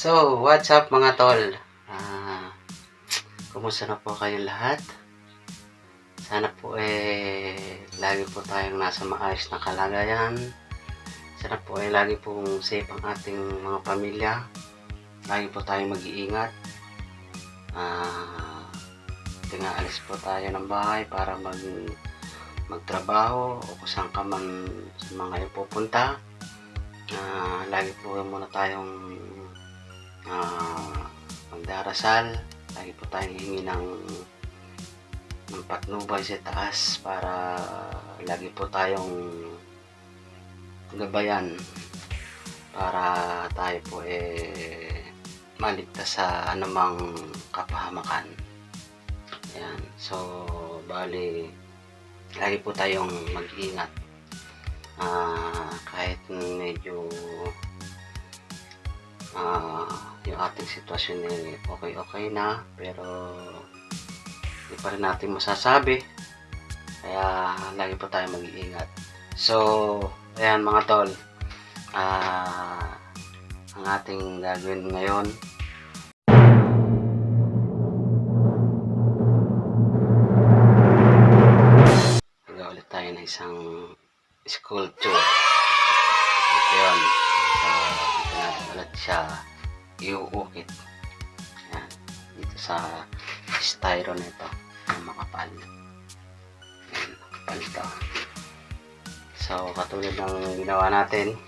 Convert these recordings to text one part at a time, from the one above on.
So, what's up mga tol? Kumusta na po kayo lahat? Sana po lagi po tayong nasa maayos na kalagayan. Sana po lagi pong safe ang ating mga pamilya. Lagi po tayong mag-iingat. Tinaalis po tayo ng bahay para magtrabaho o kung saan ka man sa mga ipupunta. Lagi po muna tayong magdarasal. Lagi po tayong hingi ng patnubay sa taas para lagi po tayong gabayan para tayo po maligtas sa anumang kapahamakan. Ayan. So, bali lagi po tayong mag-ingat. Kahit medyo yung ating sitwasyon okay na, pero hindi pa rin natin masasabi, kaya lagi po tayo mag-iingat. So, ayan mga tol, ang ating gagawin ngayon, gagawa ulit tayo ng isang sculpture. Ito yun. So, dito natin ulit siya iuukit. Ayan. Dito sa Styro na ito. Ang makapal. Ayan. Makapal ito. So, katulad ng ginawa natin,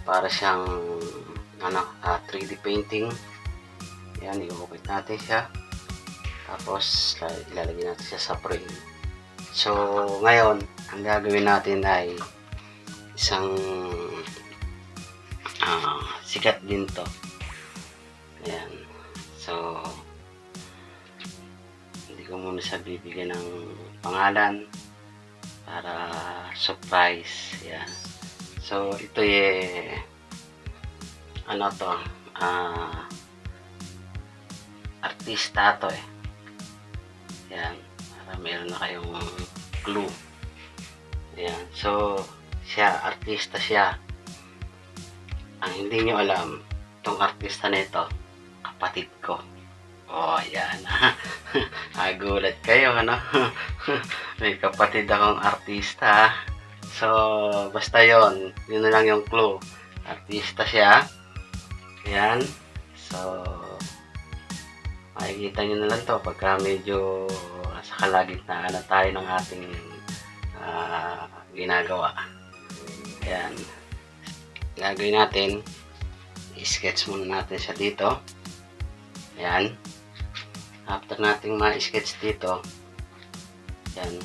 para siyang 3D painting. Ayan. Iuukit natin siya. Tapos, ilalagay natin siya sa frame. So, ngayon, ang gagawin natin ay isang sikat din to. Ayan. So, hindi ko muna siya bibigyan ng pangalan para surprise. Ayan. So, ito Artista to Ayan. Para meron na kayong clue. Ayan. So, artista siya. Ang hindi nyo alam, itong artista nito, kapatid ko. Oh, ayan. Gulat kayo, ano? May kapatid akong artista. So, basta yun na lang yung clue. Artista siya. Ayan. So, makikita nyo na lang to pagka medyo sa kalagitnaan na tayo ng ating ginagawa. Ayan. Gagawin natin, i-sketch muna natin siya dito. Ayan. After nating ma-sketch dito, ayan.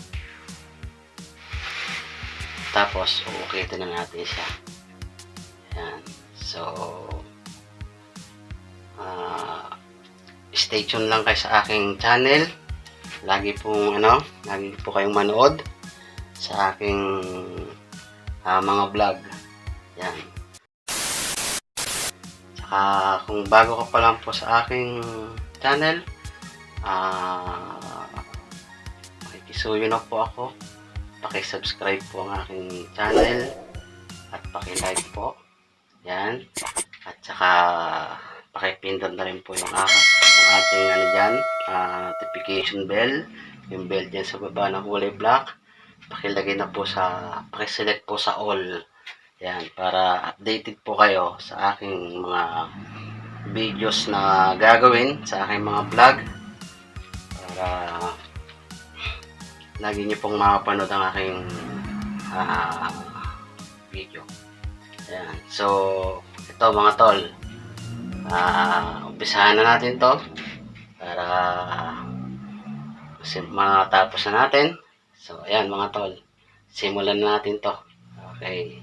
Tapos, uukitin na natin siya. Ayan. So, stay tuned lang kayo sa aking channel. Lagi po kayong manood sa aking mga vlog. Yan. Saka kung bago ka pa lang po sa aking channel, makikisuyo na po ako. Paki-subscribe po ang aking channel at paki-like po. Yan. At saka paki-pindot na rin po yung ating notification bell. Yung bell dyan sa baba na kulay black. Paki-select po sa all. Yan, para updated po kayo sa aking mga videos na gagawin sa aking mga vlog. Para lagi nyo pong makapanood ang aking video. Yan. So, ito mga tol. Umpisahan na natin to para matapos na natin. So, ayan mga tol. Simulan na natin to. Okay.